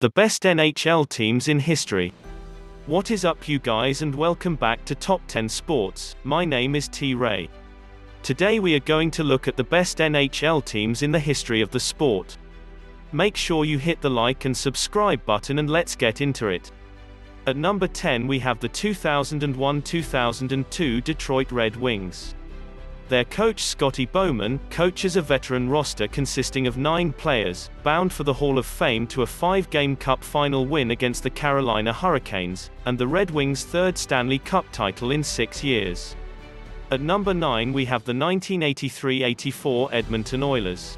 The best NHL teams in history. What is up, you guys, and welcome back to Top 10 Sports. My name is T. Ray. Today we are going to look at the best NHL teams in the history of the sport. Make sure you hit the like and subscribe button and let's get into it. At number 10 we have the 2001-2002 Detroit Red Wings. Their coach Scotty Bowman coaches a veteran roster consisting of 9 players, bound for the Hall of Fame to a 5-game Cup final win against the Carolina Hurricanes, and the Red Wings' third Stanley Cup title in 6 years. At number 9 we have the 1983-84 Edmonton Oilers.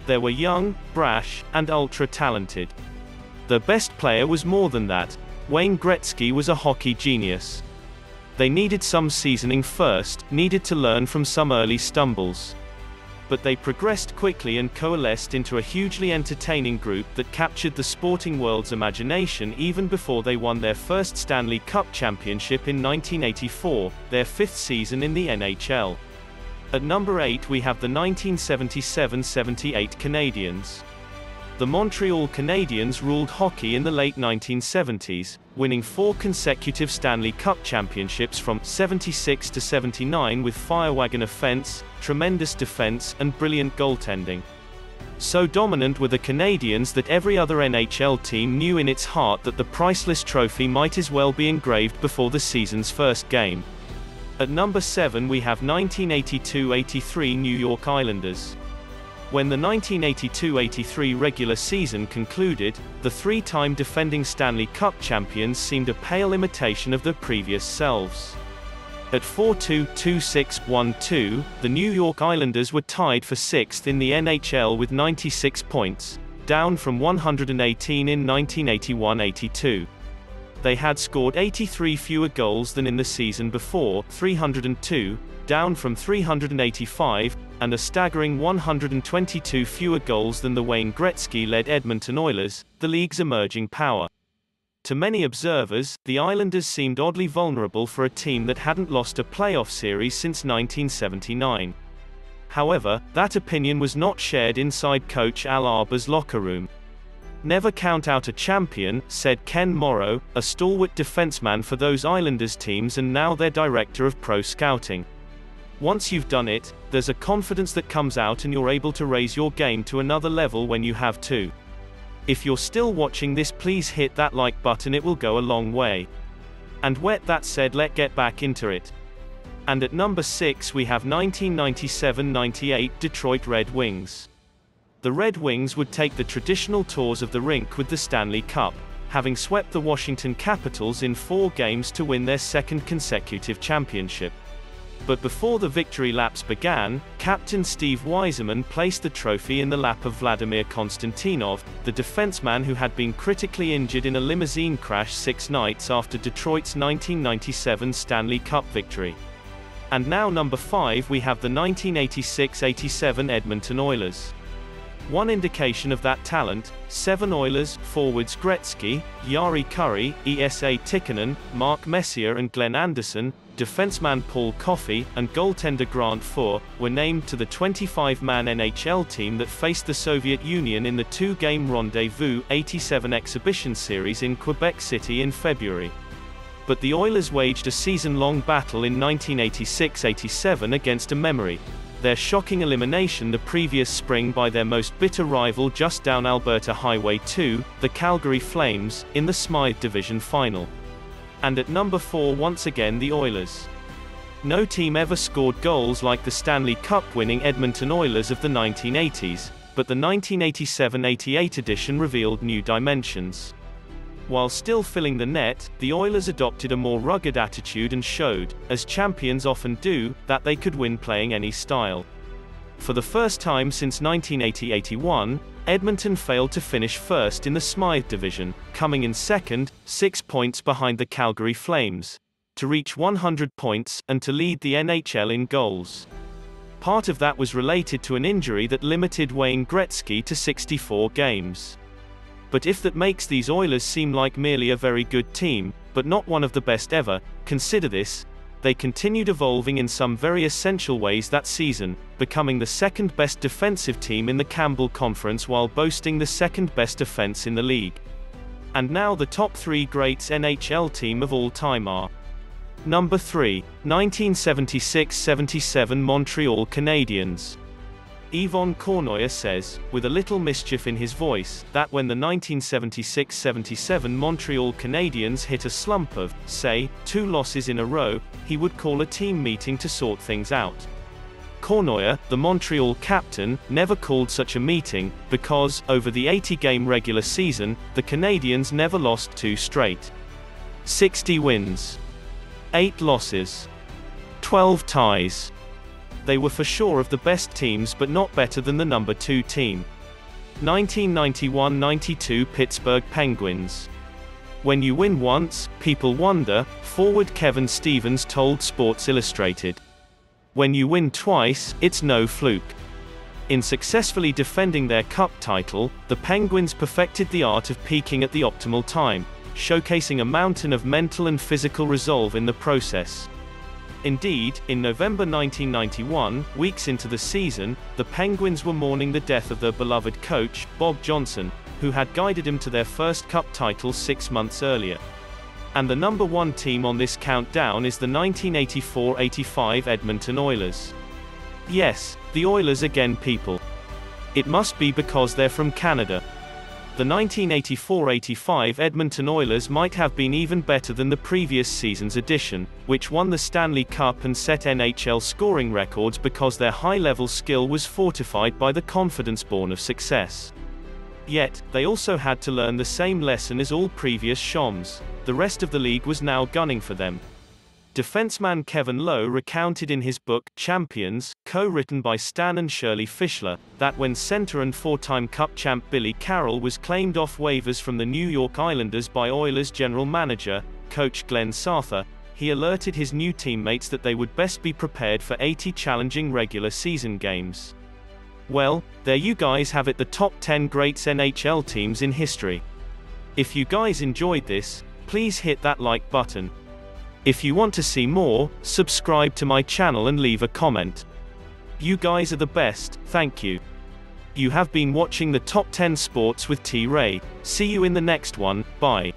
They were young, brash, and ultra-talented. Their best player was more than that. Wayne Gretzky was a hockey genius. They needed some seasoning first, needed to learn from some early stumbles. But they progressed quickly and coalesced into a hugely entertaining group that captured the sporting world's imagination even before they won their first Stanley Cup championship in 1984, their 5th season in the NHL. At number 8 we have the 1977-78 Canadiens. The Montreal Canadiens ruled hockey in the late 1970s, winning 4 consecutive Stanley Cup championships from 76 to 79 with firewagon offense, tremendous defense, and brilliant goaltending. So dominant were the Canadiens that every other NHL team knew in its heart that the priceless trophy might as well be engraved before the season's first game. At number 7 we have 1982-83 New York Islanders. When the 1982-83 regular season concluded, the 3-time defending Stanley Cup champions seemed a pale imitation of their previous selves. At 4-2-2-6-1-2, the New York Islanders were tied for 6th in the NHL with 96 points, down from 118 in 1981-82. They had scored 83 fewer goals than in the season before, 302, down from 385, and a staggering 122 fewer goals than the Wayne Gretzky-led Edmonton Oilers, the league's emerging power. To many observers, the Islanders seemed oddly vulnerable for a team that hadn't lost a playoff series since 1979. However, that opinion was not shared inside coach Al Arbour's locker room. "Never count out a champion," said Ken Morrow, a stalwart defenseman for those Islanders teams and now their director of pro scouting. "Once you've done it, there's a confidence that comes out and you're able to raise your game to another level when you have to." If you're still watching this, please hit that like button, it will go a long way. And with that said, let's get back into it. And at number 6 we have 1997-98 Detroit Red Wings. The Red Wings would take the traditional tours of the rink with the Stanley Cup, having swept the Washington Capitals in 4 games to win their 2nd consecutive championship. But before the victory laps began, Captain Steve Yzerman placed the trophy in the lap of Vladimir Konstantinov, the defenseman who had been critically injured in a limousine crash 6 nights after Detroit's 1997 Stanley Cup victory. And now number 5 we have the 1986-87 Edmonton Oilers. One indication of that talent: 7 Oilers forwards Gretzky, Jari Kurri, Esa Tikkanen, Mark Messier and Glenn Anderson, defenseman Paul Coffey, and goaltender Grant Fuhr, were named to the 25-man NHL team that faced the Soviet Union in the 2-game Rendezvous '87 exhibition series in Quebec City in February. But the Oilers waged a season-long battle in 1986-87 against a memory: their shocking elimination the previous spring by their most bitter rival just down Alberta Highway 2, the Calgary Flames, in the Smythe Division Final. And at number 4 once again the Oilers. No team ever scored goals like the Stanley Cup-winning Edmonton Oilers of the 1980s, but the 1987-88 edition revealed new dimensions. While still filling the net, the Oilers adopted a more rugged attitude and showed, as champions often do, that they could win playing any style. For the first time since 1980-81, Edmonton failed to finish first in the Smythe Division, coming in second, 6 points behind the Calgary Flames, to reach 100 points, and to lead the NHL in goals. Part of that was related to an injury that limited Wayne Gretzky to 64 games. But if that makes these Oilers seem like merely a very good team, but not one of the best ever, consider this: they continued evolving in some very essential ways that season, becoming the second-best defensive team in the Campbell Conference while boasting the second-best offense in the league. And now the top 3 greats NHL team of all time are. Number 3, 1976-77 Montreal Canadiens. Yvon Cournoyer says, with a little mischief in his voice, that when the 1976-77 Montreal Canadiens hit a slump of, say, 2 losses in a row, he would call a team meeting to sort things out. Cournoyer, the Montreal captain, never called such a meeting, because, over the 80-game regular season, the Canadiens never lost 2 straight. 60 wins. 8 losses. 12 ties. They were for sure of the best teams but not better than the number 2 team. 1991-92 Pittsburgh Penguins. When you win once, people wonder, forward Kevin Stevens told Sports Illustrated. When you win twice, it's no fluke. In successfully defending their cup title, the Penguins perfected the art of peaking at the optimal time, showcasing a mountain of mental and physical resolve in the process. Indeed, in November 1991, weeks into the season, the Penguins were mourning the death of their beloved coach, Bob Johnson, who had guided them to their first cup title 6 months earlier. And the number 1 team on this countdown is the 1984-85 Edmonton Oilers. Yes, the Oilers again, people. It must be because they're from Canada. The 1984-85 Edmonton Oilers might have been even better than the previous season's edition, which won the Stanley Cup and set NHL scoring records because their high-level skill was fortified by the confidence born of success. Yet, they also had to learn the same lesson as all previous Shoms. The rest of the league was now gunning for them. Defenseman Kevin Lowe recounted in his book, Champions, co-written by Stan and Shirley Fischler, that when center and 4-time Cup champ Billy Carroll was claimed off waivers from the New York Islanders by Oilers general manager, coach Glenn Sarther, he alerted his new teammates that they would best be prepared for 80 challenging regular season games. Well, there you guys have it, the top 10 greats NHL teams in history. If you guys enjoyed this, please hit that like button. If you want to see more, subscribe to my channel and leave a comment. You guys are the best, thank you. You have been watching the Top 10 Sports with T. Ray. See you in the next one, bye.